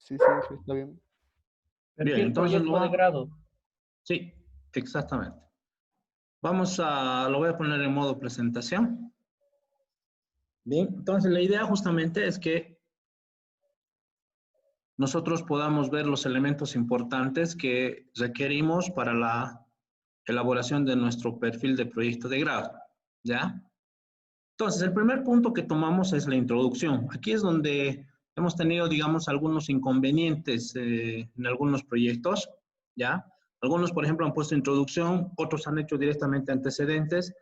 Sí, sí, sí, está bien. Bien, Perfil entonces proyecto de grado. sí, exactamente. Lo voy a poner en modo presentación. Bien, entonces la idea justamente es que nosotros podamos ver los elementos importantes que requerimos para la elaboración de nuestro perfil de proyecto de grado, ¿ya? Entonces, el primer punto que tomamos es la introducción. Aquí es donde hemos tenido, digamos, algunos inconvenientes en algunos proyectos, ¿ya? Algunos, por ejemplo, han puesto introducción, otros han hecho directamente antecedentes,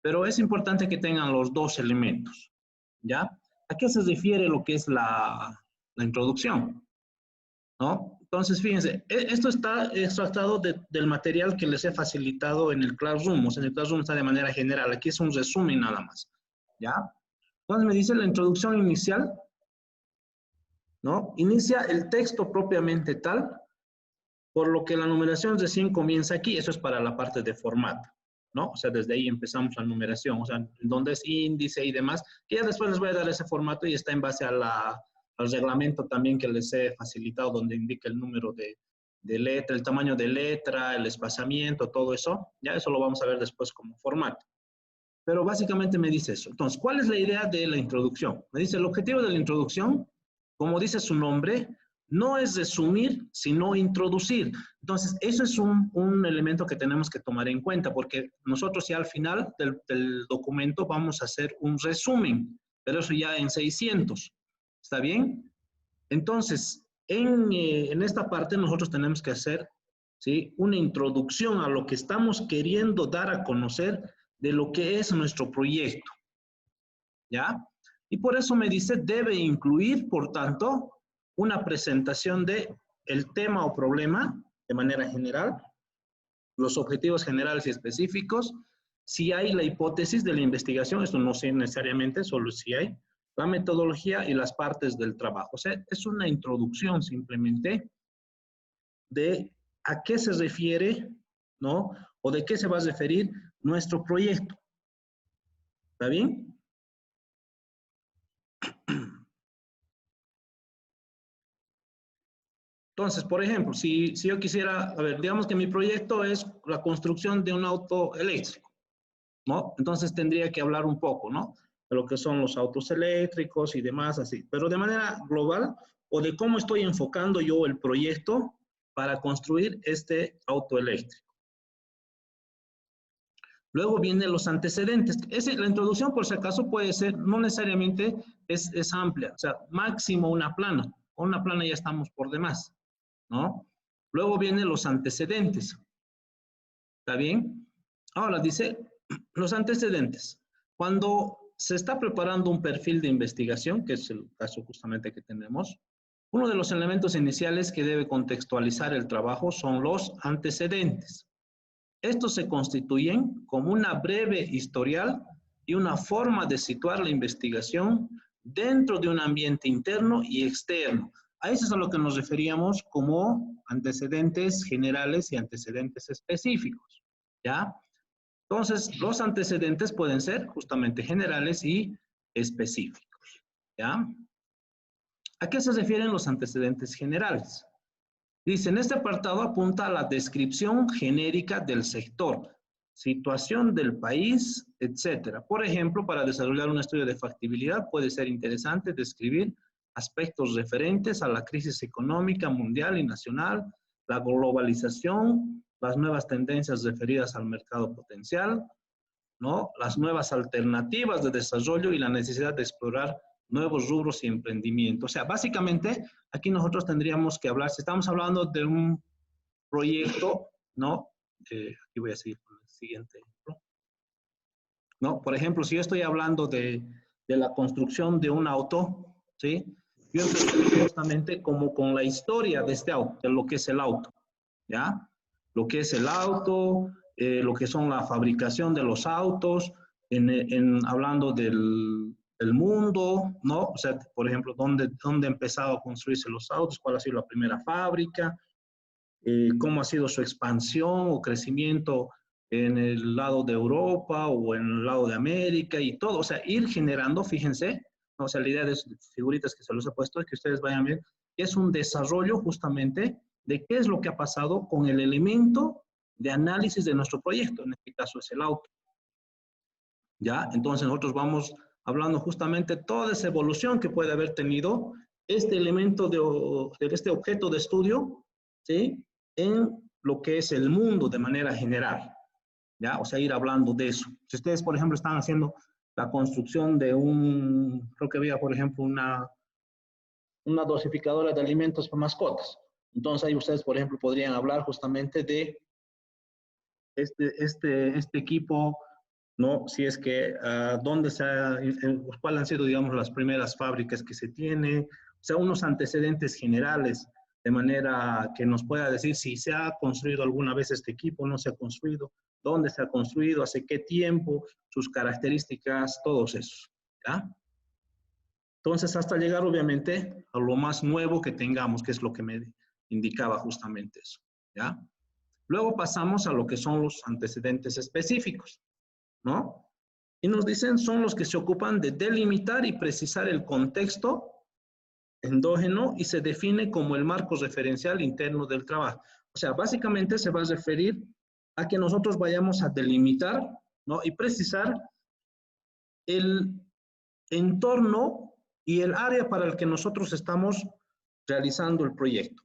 pero es importante que tengan los dos elementos, ¿ya? ¿A qué se refiere lo que es la introducción? ¿No? Entonces, fíjense, esto está extractado del material que les he facilitado en el Classroom. O sea, en el Classroom está de manera general. Aquí es un resumen nada más, ¿ya? Entonces me dice la introducción inicial, ¿no? Inicia el texto propiamente tal, por lo que la numeración recién comienza aquí. Eso es para la parte de formato, ¿no? O sea, desde ahí empezamos la numeración, o sea, donde es índice y demás, que ya después les voy a dar ese formato y está en base al reglamento también que les he facilitado, donde indica el número de letra, el tamaño de letra, el espaciamiento, todo eso. Ya eso lo vamos a ver después como formato. Pero básicamente me dice eso. Entonces, ¿cuál es la idea de la introducción? Me dice, el objetivo de la introducción, como dice su nombre, no es resumir, sino introducir. Entonces, eso es un elemento que tenemos que tomar en cuenta, porque nosotros ya al final del documento vamos a hacer un resumen, pero eso ya en 600. ¿Está bien? Entonces, en esta parte nosotros tenemos que hacer, ¿sí?, una introducción a lo que estamos queriendo dar a conocer de lo que es nuestro proyecto, ¿ya? Y por eso me dice, debe incluir, por tanto, una presentación de el tema o problema de manera general, los objetivos generales y específicos, si hay la hipótesis de la investigación, esto no sé necesariamente, solo si hay, la metodología y las partes del trabajo. O sea, es una introducción simplemente de a qué se refiere, ¿no? O de qué se va a referir nuestro proyecto. ¿Está bien? Entonces, por ejemplo, si yo quisiera, a ver, digamos que mi proyecto es la construcción de un auto eléctrico, ¿no? Entonces tendría que hablar un poco, ¿no?, de lo que son los autos eléctricos y demás, así, pero de manera global, o de cómo estoy enfocando yo el proyecto para construir este auto eléctrico. Luego vienen los antecedentes. La introducción, por si acaso, puede ser, no necesariamente es amplia, o sea, máximo una plana. Con una plana ya estamos por demás, ¿no? Luego vienen los antecedentes. ¿Está bien? Ahora dice, los antecedentes. Cuando se está preparando un perfil de investigación, que es el caso justamente que tenemos, uno de los elementos iniciales que debe contextualizar el trabajo son los antecedentes. Estos se constituyen como una breve historial y una forma de situar la investigación dentro de un ambiente interno y externo. A eso es a lo que nos referíamos como antecedentes generales y antecedentes específicos, ¿ya? Entonces, los antecedentes pueden ser justamente generales y específicos, ¿ya? ¿A qué se refieren los antecedentes generales? Dice, en este apartado apunta a la descripción genérica del sector, situación del país, etcétera. Por ejemplo, para desarrollar un estudio de factibilidad puede ser interesante describir aspectos referentes a la crisis económica mundial y nacional, la globalización, las nuevas tendencias referidas al mercado potencial, ¿no?, las nuevas alternativas de desarrollo y la necesidad de explorar nuevos rubros y emprendimiento. O sea, básicamente, aquí nosotros tendríamos que hablar, si estamos hablando de un proyecto, ¿no? Aquí voy a seguir con el siguiente ejemplo. ¿No? Por ejemplo, si yo estoy hablando de la construcción de un auto, ¿sí? Yo empezaría justamente como con la historia de este auto, de lo que es el auto, ¿ya? Lo que es el auto, lo que son la fabricación de los autos, hablando del mundo, ¿no? O sea, por ejemplo, ¿dónde ha empezado a construirse los autos? ¿Cuál ha sido la primera fábrica? ¿Cómo ha sido su expansión o crecimiento en el lado de Europa o en el lado de América y todo? O sea, ir generando, fíjense, ¿no? O sea, la idea de figuritas que se los he puesto es que ustedes vayan a ver, que es un desarrollo justamente de qué es lo que ha pasado con el elemento de análisis de nuestro proyecto, en este caso es el auto. ¿Ya? Entonces nosotros vamos hablando justamente toda esa evolución que puede haber tenido este elemento de este objeto de estudio, ¿sí? En lo que es el mundo de manera general, ¿ya? O sea, ir hablando de eso. Si ustedes, por ejemplo, están haciendo la construcción de creo que había, por ejemplo, una dosificadora de alimentos para mascotas. Entonces ahí ustedes, por ejemplo, podrían hablar justamente de este equipo, ¿no? Si es que, ¿cuáles han sido, digamos, las primeras fábricas que se tiene? O sea, unos antecedentes generales, de manera que nos pueda decir si se ha construido alguna vez este equipo, no se ha construido, dónde se ha construido, hace qué tiempo, sus características, todos esos, ¿ya? Entonces, hasta llegar, obviamente, a lo más nuevo que tengamos, que es lo que me indicaba justamente eso, ¿ya? Luego pasamos a lo que son los antecedentes específicos, ¿no? Y nos dicen, son los que se ocupan de delimitar y precisar el contexto endógeno y se define como el marco referencial interno del trabajo. O sea, básicamente se va a referir a que nosotros vayamos a delimitar, ¿no? Y precisar el entorno y el área para el que nosotros estamos realizando el proyecto.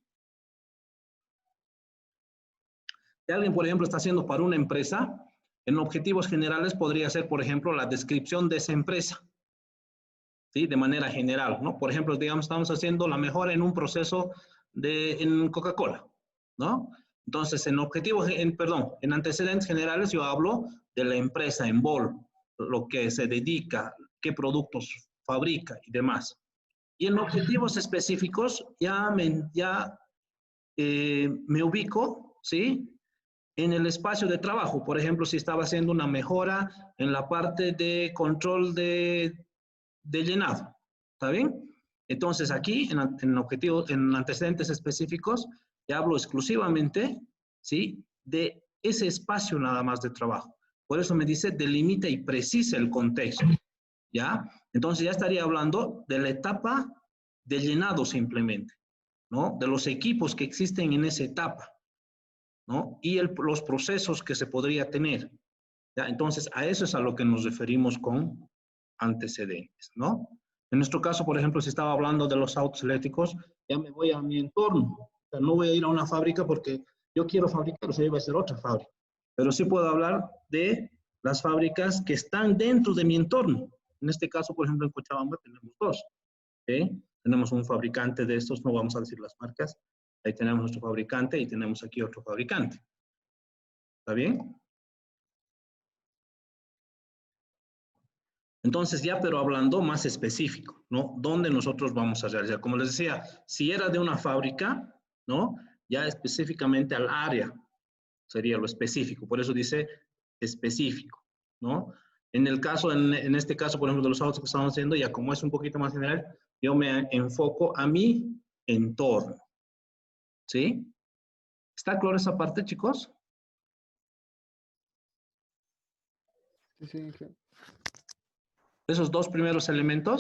Si alguien, por ejemplo, está haciendo para una empresa, en objetivos generales podría ser, por ejemplo, la descripción de esa empresa, ¿sí? De manera general, ¿no? Por ejemplo, digamos, estamos haciendo la mejora en un proceso en Coca-Cola, ¿no? Entonces, en antecedentes generales yo hablo de la empresa en Bol, lo que se dedica, qué productos fabrica y demás. Y en objetivos específicos ya me ubico, ¿sí? En el espacio de trabajo. Por ejemplo, si estaba haciendo una mejora en la parte de control de llenado. ¿Está bien? Entonces, aquí, en antecedentes específicos, ya hablo exclusivamente, ¿sí? De ese espacio nada más de trabajo. Por eso me dice, delimita y precisa el contexto, ¿ya? Entonces, ya estaría hablando de la etapa de llenado simplemente, ¿no? De los equipos que existen en esa etapa, ¿no? Y los procesos que se podría tener, ¿ya? Entonces, a eso es a lo que nos referimos con antecedentes, ¿no? En nuestro caso, por ejemplo, si estaba hablando de los autos eléctricos, ya me voy a mi entorno. O sea, no voy a ir a una fábrica porque yo quiero fabricar, o sea, iba a ser otra fábrica. Pero sí puedo hablar de las fábricas que están dentro de mi entorno. En este caso, por ejemplo, en Cochabamba tenemos dos, ¿sí? Tenemos un fabricante de estos, no vamos a decir las marcas. Ahí tenemos nuestro fabricante y tenemos aquí otro fabricante. ¿Está bien? Entonces ya, pero hablando más específico, ¿no? ¿Dónde nosotros vamos a realizar? Como les decía, si era de una fábrica, ¿no? Ya específicamente al área sería lo específico. Por eso dice específico, ¿no? En este caso, por ejemplo, de los autos que estamos haciendo, ya como es un poquito más general, yo me enfoco a mi entorno, ¿sí? ¿Está claro esa parte, chicos? Sí, sí, claro. Esos dos primeros elementos.